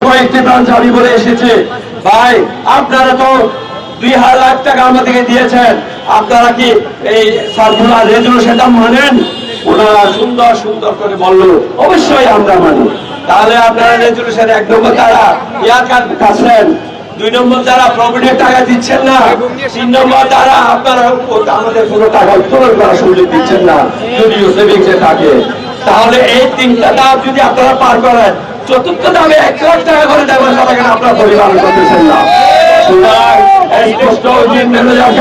কয়েকটি ব্রাঞ্চ আমি বলে এসেছি ভাই, আপনারা তো 2 লাখ টাকা আমাদেরকে দিয়েছেন, আপনারা কি এই সার্কুলার রেজুলেশনটা মানেন? ওনারা সুন্দর সুন্দর করে বললো অবশ্যই আমরা মানি। তাহলে আপনারা রেজুলেশন 1 নম্বর তারা ইয়ার কাটছেন, 2 নম্বর তারা প্রভিডেন্ট টাকা দিচ্ছেন না, 3 নম্বর তারা আপনারা আমাদের কোনো টাকা উত্তোলন করার সুযোগ দিচ্ছেন না যদি সেভিংসে থাকে। তাহলে এই 3টা ধাপ যদি আপনারা পার করেন, চতুর্থ ধাপে 1 লাখ টাকা করে দেওয়ার কথা কেন আপনারা পরিপালন করতেছেন না?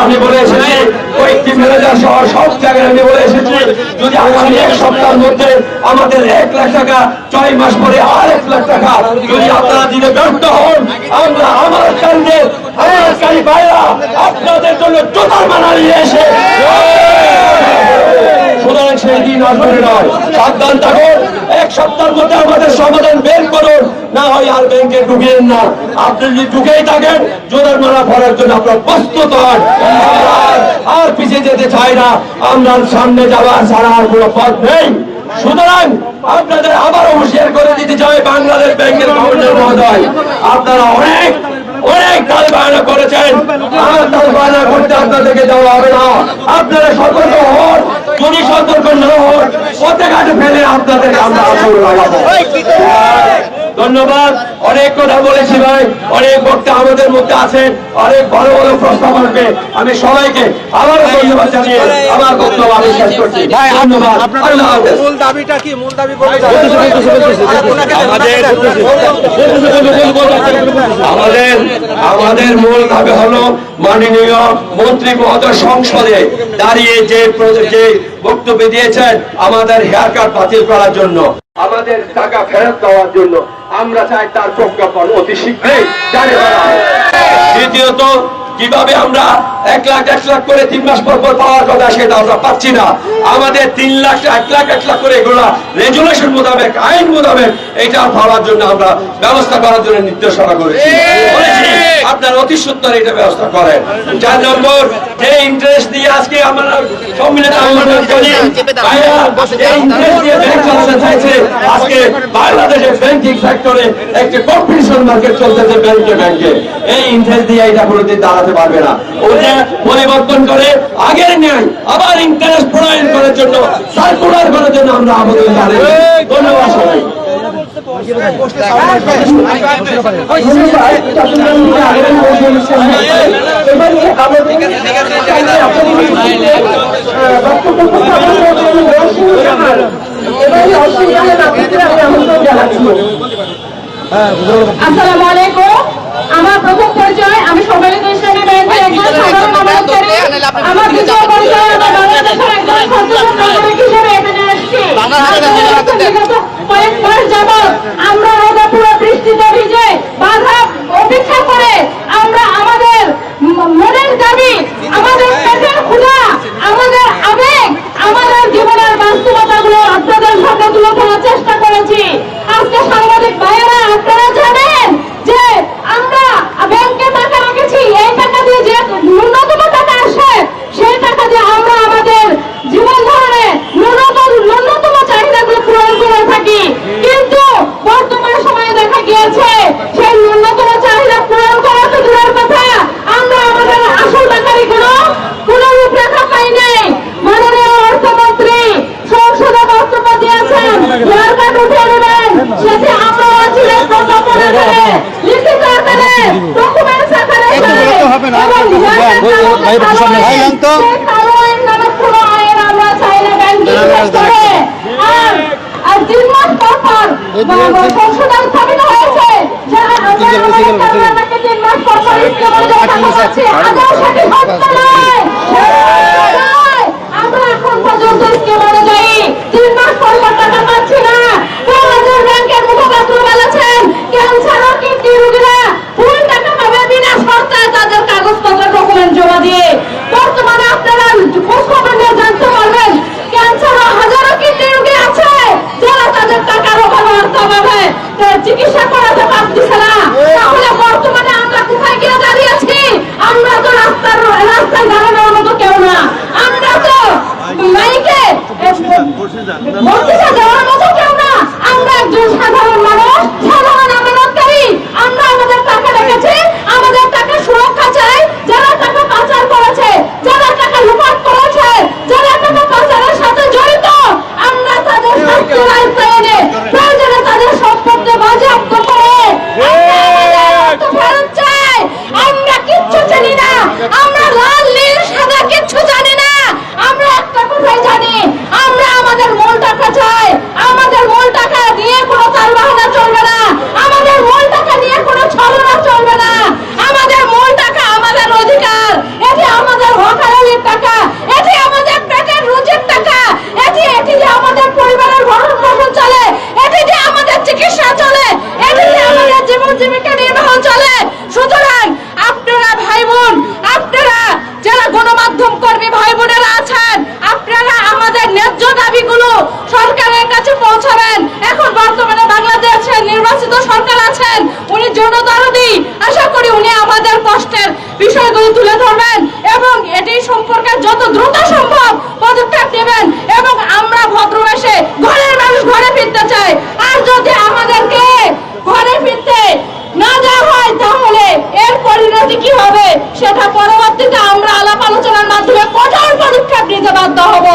আমি বলে এসেছি, কয়েকটি ম্যানেজার সহ সব জায়গায় আমি বলে এসেছি, যদি আগামী 1 সপ্তাহের মধ্যে আমাদের 1 লাখ টাকা, 6 মাস পরে আর 1 লাখ টাকা যদি আপনারা দিতে ব্যর্থ হন, আমরা আমানতকারী ভাইরা আপনাদের জন্য জোতার মালা নিয়ে এসে সুতরাং সেই দিন আসবে নয়। সাবধান থাকুন, 1 সপ্তাহের মধ্যে আমাদের সমাধান বের করুন, না হয় আর ব্যাংকে ঢুকেন না। আপনি যদি ঢুকেই থাকেন, জোরের মারা পড়ার জন্য আপনার প্রস্তুত হন। আর পিছিয়ে যেতে চাই না, আমরা সামনে যাওয়ার ছাড়া আর কোনো পথ নেই। সুতরাং আপনাদের আবারও হুঁশিয়ার করে দিতে চাই, বাংলাদেশ ব্যাংকের গভর্নর মহোদয়, আপনারা অনেক তালবায়না করেছেন, আর তালবায়না করতে আপনাদেরকে দেওয়া হবে না। আপনারা সতর্ক হন, যদি সতর্ক না হন পথে ঘাটে ফেলে আপনাদেরকে আমরা আচরণ লাগাবো। ধন্যবাদ, অনেক কথা বলেছি ভাই, অনেক বক্তা আমাদের মধ্যে আছেন, অনেক বড় বড় প্রস্তাব আসবে। আমি সবাইকে আবারও ধন্যবাদ জানিয়ে আমার বক্তব্য আমি শেষ করছি। ধন্যবাদ। মূল দাবিটা কি? মূল দাবি আমাদের মূল দাবি হলো মাননীয় মন্ত্রী মহোদয় সংসদে দাঁড়িয়ে যে বক্তব্য দিয়েছেন আমাদের হেয়ার কাট বাতিল করার জন্য, আমাদের টাকা ফেরত দেওয়ার জন্য, আমরা চাই তার প্রজ্ঞাপন অতি শীঘ্রই জারি করা হয়। দ্বিতীয়ত, কিভাবে আমরা 1 লাখ করে 3 মাস পর পাওয়ার কথা সেটা আমরা পাচ্ছি না। আমাদের 3 লাখ 1 লাখ করে এগুলা রেজুলেশন মোতাবেক, আইন মোতাবেক এটা পাওয়ার জন্য আমরা ব্যবস্থা করার জন্য নির্দেশনা করেছি। আপনারা অতি সত্তর এটা ব্যবস্থা করেন। 4 নম্বর, যে ইন্টারেস্ট দিয়ে আজকে আমরা সম্মিলিত আন্দোলন করি, আজকে বাংলাদেশের ব্যাংকিং সেক্টরে একটা কম্পিটিশন মার্কেট চলতেছে ব্যাংকে, এই ইন্টারেস্ট দিয়ে এটা কোনোদিন দাঁড়াতে পারবে না। ওটা পরিবর্তন করে আগের ন্যায় আবার ইন্টারেস্ট প্রণয়ন করার জন্য, সার্কুলার করার জন্য আমরা আবেদন জানাই। ধন্যবাদ সবাই। আসসালামু আলাইকুম। আমার প্রথম পরিচয়, আমি সম্মিলিত ইসলামী ব্যাংকের একজন সাধারণ কর্মচারী। আমার দ্বিতীয় পরিচয়, আমি বাংলাদেশের একজন সচেতন নাগরিক হিসেবে এখানে আসছি। কয়েক মাস যাবৎ আমরা আমাদের পুরো বৃষ্টিতে ভিজে বাধা অপেক্ষা করে আমরা আমাদের মনের দাবি, আমাদের পেটের ক্ষুধা, আমাদের আবেগ, আমাদের জীবনের বাস্তবতাগুলো আপনাদের সামনে তুলে ধরার চেষ্টা করেছি। আজকে সাংবাদিক ভাইয়েরা, আপনারা জানেন যে আমরা ব্যাংকে টাকা রেখেছি, এই টাকা দিয়ে যে ন্যূনতম টাকা আসে সেই টাকা দিয়ে আমরা আমাদের জীবন ধারণের ন্যূনতম চাহিদাগুলো পূরণ করে থাকি। কিন্তু বর্তমান সময়ে দেখা গিয়েছে সেই ন্যূনতম চাহিদা পূরণ করা তো দূরের কথা, আমরা আমাদের আসল বেকারিগুলো কোনো রূপরেখা পাই নাই। মাননীয় অর্থমন্ত্রী সংসদে বক্তব্য দিয়েছেন, হেয়ার কাট উঠিয়ে নেবেন, সেটি আমরা অচিরেই প্রজ্ঞাপনে ধরে লিখিত আকারে ডকুমেন্টস আকারে আমরা চাই না ব্যাংকিং সেক্টরে। আর 3 মাস পর সংসদে উত্থাপিত হয়েছে যে আমরা 3 মাস পর আদৌ সেটি সত্য নয়। আমরা এখন পর্যন্ত স্কিম অনুযায়ী 3 মাস পর টাকা পাচ্ছি না। আমাদের ব্যাংকের মুখপাত্র বলেছেন ক্যান্সার ও কিডনি রোগীরা ফুল টাকা পাবে বিনা শর্তে তাদের কাগজপত্র ডকুমেন্ট জমা দিয়ে। বর্তমানে আপনারা খোঁজ খবর নিয়ে জানতে পারবেন ক্যান্সার ও হাজারো কিডনি রোগী আছে যারা তাদের টাকার অভাবে চিকিৎসা করাতে পারতেছে না। তাহলে বর্তমানে আমরা কোথায় গিয়ে দাঁড়িয়েছি? আমরা তো ফেরত চাই। আমরা কিচ্ছু জানি না, আমরা লাল নীল সাদা কিচ্ছু জানি না। আমরা একটা কথাই জানি, আমরা আমাদের মূল টাকা চাই। আমাদের মূল টাকা দিয়ে কোনো তালবাহানা চলবে না, আমাদের মূল টাকা নিয়ে কোনো ছলনা চলবে না। আমাদের মূল টাকা আমাদের অধিকার, এটি আমাদের হকারের টাকা, এটি আমাদের পেটের রুজির টাকা, এটি যে আমাদের পরিবারের ভরণ পোষণ চলে, এটি যে আমাদের চিকিৎসা চলে, এটি যে আমাদের জীবন জীবিকা নির্বাহ চলে। সুতরাং আপনারা ভাই বোন, আপনারা যারা গণমাধ্যম কর্মী ভাই বোনেরা আছেন, আপনারা আমাদের ন্যায্য দাবিগুলো সরকারের কাছে পৌঁছাবেন। এখন বর্তমানে বাংলাদেশে নির্বাচিত সরকার আছেন, উনি জনদরদি। আশা করি উনি আমাদের কষ্টের বিষয়গুলো তুলে ধরবেন এবং এটি সম্পর্কে যত দ্রুত সম্ভব পদক্ষেপ নেবেন এবং আমরা ভদ্রবেশে ঘরের মানুষ ঘরে ফিরতে চাই। আর যদি আমাদেরকে ঘরে ফিরতে না দেওয়া হয় তাহলে এর পরিণতি কি হবে সেটা পরবর্তীতে আমরা আলাপ আলোচনার মাধ্যমে কঠোর পদক্ষেপ নিতে বাধ্য হব।